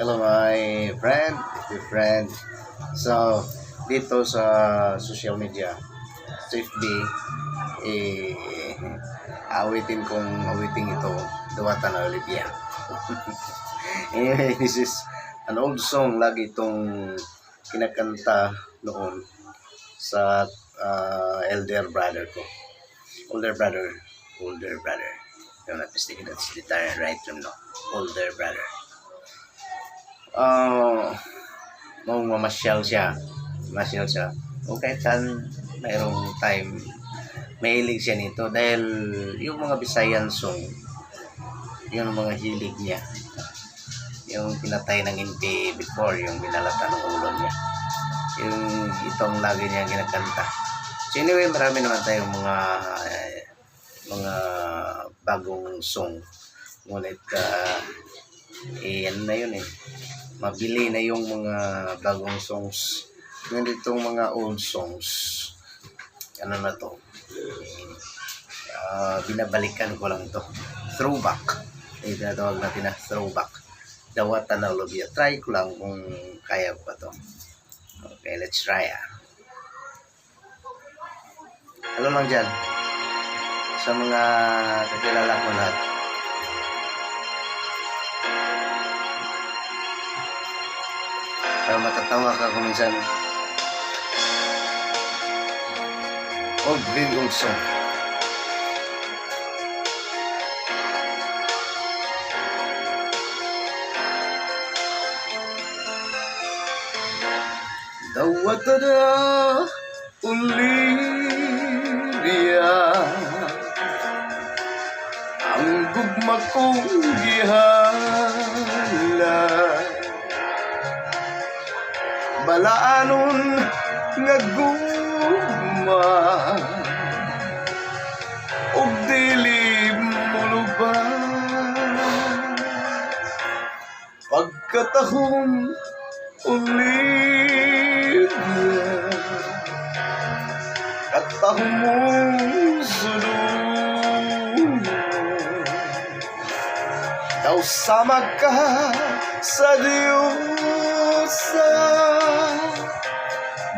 Hello my friend, dear friend. So, dito sa social media, safety, awitin ito, Dawatan na Olivia. Anyway, this is an old song, lagi itong kinakanta noon sa elder brother ko. Older brother. If I'm not mistaken, that's the right term, no? Older brother. Nung mamasyal siya, o kahit saan mayroong time, mahilig siya nito dahil yung mga Visayan song, yung mga hilig niya, yung pinatay ng NPA before, yung binalatan ng ulo niya, yung itong lagi niya ginakanta. So anyway, marami naman tayong mga bagong song, ngunit ano na yun mabili na yung mga bagong songs. Ngunit itong mga old songs, ano na to, binabalikan ko lang to, throwback, tinatawag natin na throwback, Dawatan na Olivia. Try ko lang kung kaya ko pa to. Okay, let's try. Ano lang dyan sa mga kakilala ko lahat. Para matatawa ka kung minsan. Old song. Dawatan na Olivia, ang gugma kong gihala, balaanon nga gugma ug dili muluban, pagkatahong Olivia, katahong mong sulong, daw sama ka sa Diyosa,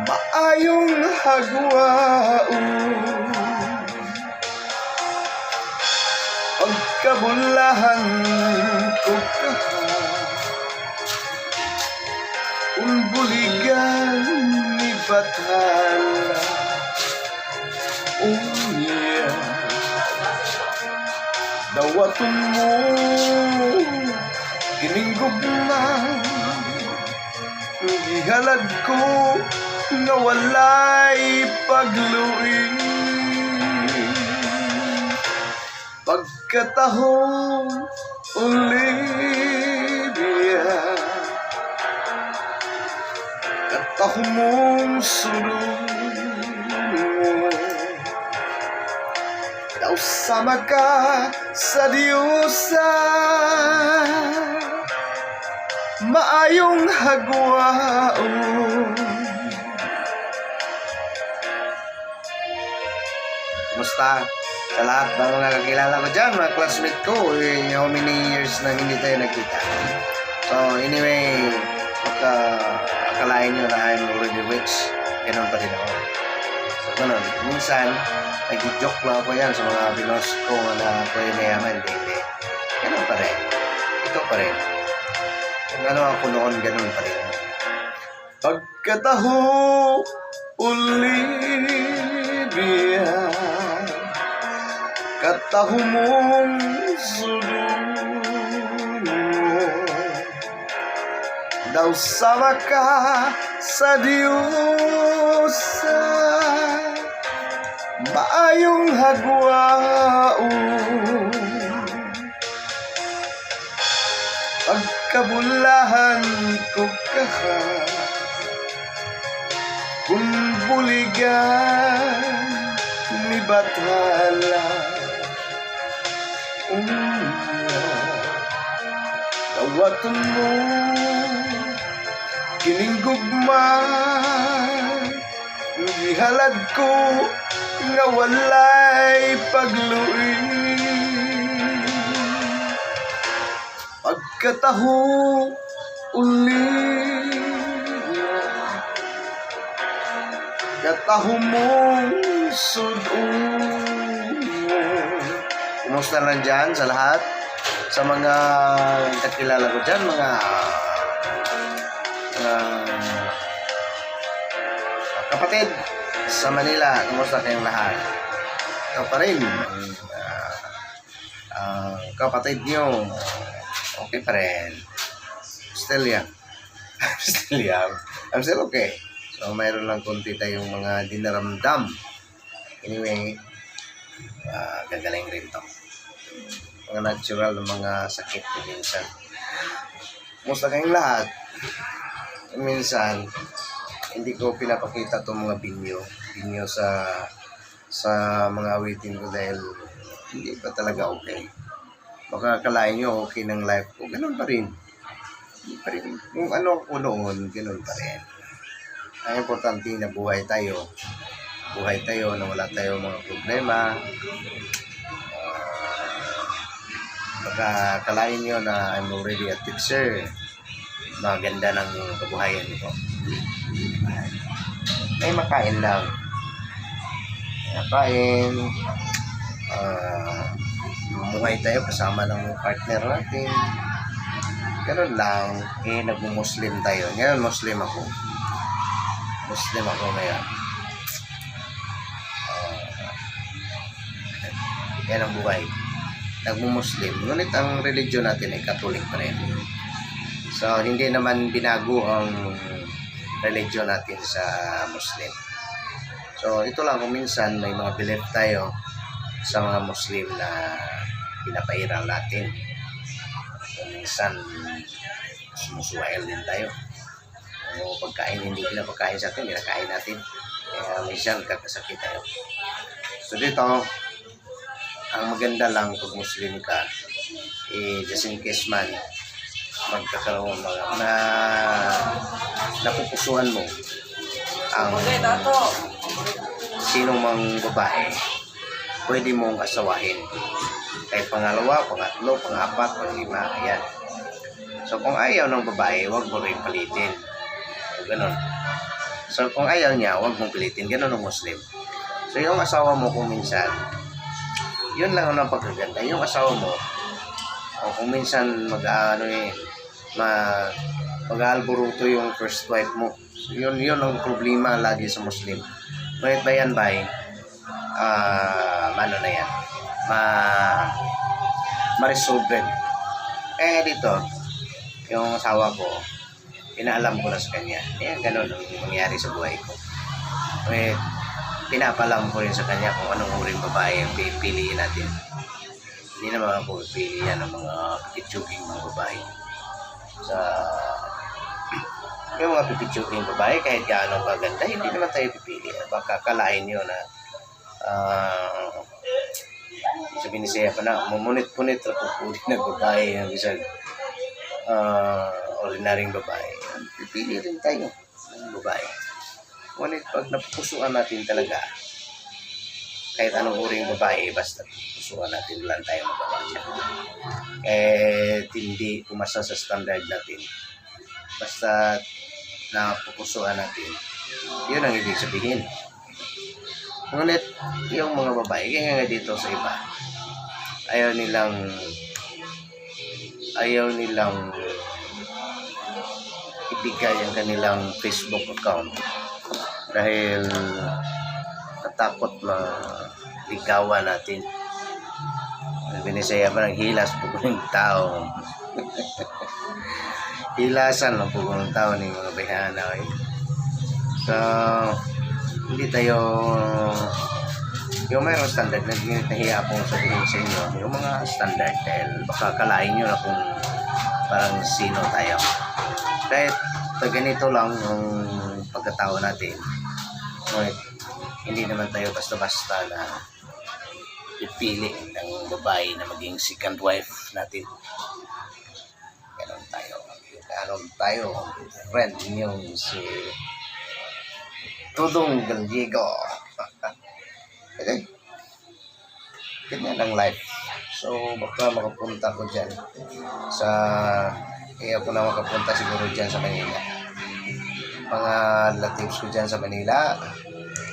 maayong hagwaon, pagkabulahan ko ka, unbuligan ni batala, yeah. Dawatan mo gininggugma, gihalad ko nga walay pagluin, pagkatahong Olivia, katahong mong sulong, daw sama ka sa Diyosa, maayong hagwaon. Kumusta? Sa lahat ng mga kakilala ko dyan, mga classmate ko, how many years na hindi tayo nagkita. So anyway, akalain nyo na I'm already rich, ganun pa rin ako. So ganun, minsan nag-joke lang ako yan sa mga binos ko na ako ay mayaman, hindi. Ganun pa rin. Ito pa rin. Kung ano ako noon, ganun pa rin. Pagkataho, Olivia, kataho mong sulong, daw sama ka sa Diyosa, maayong hagwaon, pagkabulahan ko ka, kung buligan ni batala, dawatan mo gininggugma, gihalad ko nga walay pagluin, pagkataho katahumong sudong. Kumusta na dyan sa lahat? Sa mga kakilala ko dyan, mga kapatid sa Manila, kumusta kayong lahat? Ito pa rin, kapatid nyo, okay pa rin. Still young. Still young. I'm still okay. So, mayroon lang konti tayong mga dinaramdam. Anyway, gagaling rin to. Mga natural na mga sakit minsan. Kumusta kayong lahat? Minsan, hindi ko pinapakita itong mga binyo sa mga awitin ko dahil hindi pa talaga okay. Baka akalain nyo okay ng life ko. Ganun pa rin. Hindi pa rin. Kung ano ko noon, ganun pa rin. Ang importante na buhay tayo. Buhay tayo na wala tayong mga problema. Baka akalain nyo na I'm already a teacher. Maganda ng kabuhayan ko. May makain lang. Makain. Bumuhay tayo kasama ng partner natin. Ganun lang. Nagmo-Muslim tayo. Ngayon, Muslim ako. Muslim ako ngayon. Yan ang buhay. Nagmo-Muslim. Ngunit ang religion natin ay Catholic pa rin. So, hindi naman binago ang religion natin sa Muslim. So, ito lang kung minsan may mga belief tayo sa mga Muslim na pinapairal natin. Kung minsan sumusuwail din tayo. O pagkain hindi pinapakain sa atin, pinakain natin. Kaya minsan kakasakit tayo. So, dito, ang maganda lang pag Muslim ka, just in case man, magkakaroon na napupusuhan mo ang sino mang babae, pwede mong asawahin. Kahit pangalawa, pangatlo, pangapat, panglima, ayan. So kung ayaw ng babae, huwag mo rin palitin. O ganon. So kung ayaw niya, huwag mong pilitin. Ganon ang Muslim. So yung asawa mo kung minsan, yun lang ang pagkaganda. Yung asawa mo, o kung minsan mag-aalburuto yung first wife mo. So, yun ang problema lagi sa Muslim. Ngunit ba yan ba ano na yan? Ma-resolve. Dito, yung asawa ko, pinaalam ko na sa kanya. Ganun ang nangyari sa buhay ko. Ngunit, pinapalam ko rin sa kanya kung anong uring babae ang pipiliin natin. Hindi naman ako pipili yan ng mga pitsuking mga babae. Yung mga pitsuking babae, kahit gaano kaganda, hindi naman tayo pipili. Baka kalain nyo na sabihin ni Seya pa na, mumunit-punit na pupuli na babae ang isang ordinaryong babae. Pipili rin tayo ng babae. Ngunit pag napupusuan natin talaga, kahit anong uring babae, basta pupusuan natin, lang tayo magawa siya. Hindi pumasa sa standard natin. Basta napupusuan natin, yun ang ibig sabihin. Ngunit, yung mga babae, kaya nga dito sa iba, ayaw nilang ibigay ang kanilang Facebook account dahil natakot na ligawan natin. Binisaya pa ng hilas po ng tao. Hilasan ng po ng tao ng mga bihana. So, hindi tayo yung mayroong standard na nahiya akong sabihin sa inyo, yung mga standard dahil baka kalain nyo na kung parang sino tayo. Kahit ganito lang yung pagkatao natin. Ngunit, hindi naman tayo basta-basta na ipili ng babae na maging second wife natin. Ganon tayo. Friend yung si Tudong Gallego. Okay? Ganyan ang life. So, baka makapunta ko dyan kaya ako na makapunta siguro dyan sa Manila. Mga relatives ko dyan sa Manila,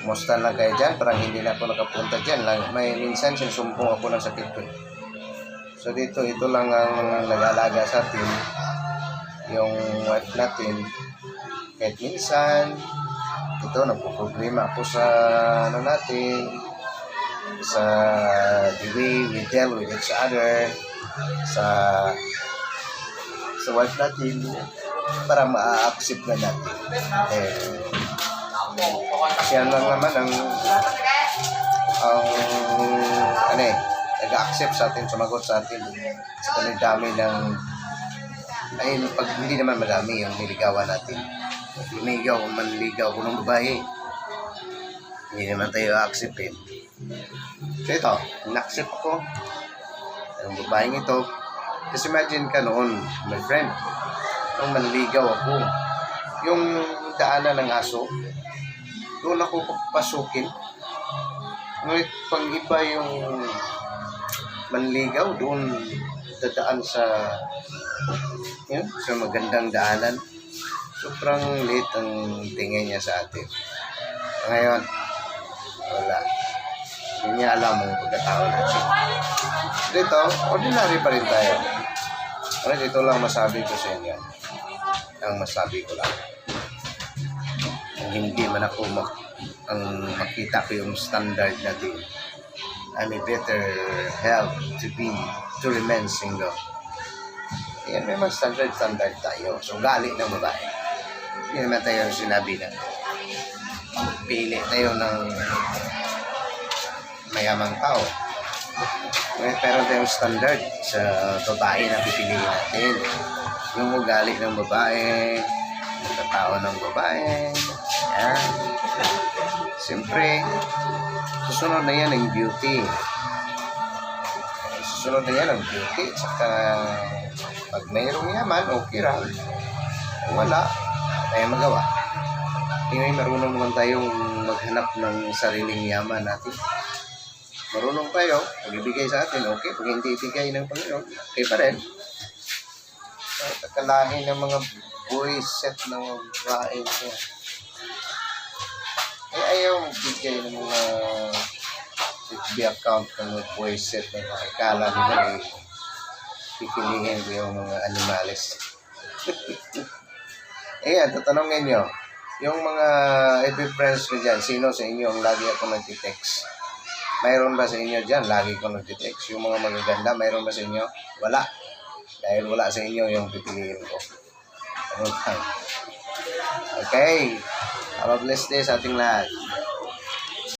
Kumusta lang kayo dyan? Parang hindi na ako nakapunta dyan. May minsan sinusumpong ako ng sakit ko. So dito, ito lang ang nag-aalaga sa atin. Yung wife natin. Kahit minsan, ito, nagpo-problema ako sa ano natin. Sa the way we deal with each other. Sa wife natin. Para ma-accept na natin. Siya lang naman ang nag-accept sa atin, sumagot sa atin sa dami ng pag hindi naman madami yung niligawan natin. Lumigaw, manligaw ko ng babae, hindi naman tayo acceptin. So ito, na-accept ko ang babaeng ito. Just imagine ka noon, my friend, nung manligaw ako, yung daanan ng aso, doon ako papasukin. Ngunit pag iba yung manligaw, doon dadaan sa magandang daanan. Sobrang liit ang tingin niya sa atin. Ngayon, wala. Hindi niya alam ang pagkatao natin. Dito, ordinary pa rin tayo. Ngunit ito lang masabi ko sa inyo. Ang masabi ko lang. Hindi man ako ang makita ko yung standard natin. I may better help to remain single. Yan, may mga standard tayo. So, galit ng babae. Hindi naman tayo sinabi na pili tayo ng mayamang tao. Pero tayong standard sa babae na pipiliin natin. Yung ugali ng babae, yung tao ng babae. Yan. Siyempre, susunod na yan ang beauty. Susunod na yan ang beauty. Saka, pag mayroong yaman, okay lang. Kung wala, tayo magawa. Ngayon, marunong naman tayong maghanap ng sariling yaman natin. Marunong tayo, pag ibigay sa atin, okay. Pag hindi ibigay ng Panginoon, okay pa rin. Kakalahin ng mga set ng mga babae niya. Ayaw bigay ng mga FB account ng mga set na akala nila pipilihin ko yung mga animales. Ayan, tatanungin nyo, yung mga FB friends ko dyan, sino sa inyo ang lagi ako nagtitext? Mayroon ba sa inyo dyan? Lagi ko nagtitext. Yung mga magaganda, mayroon ba sa inyo? Wala. Dahil wala sa inyo yung pipiliin ko. Okay. Have a blessed day sa ating lahat.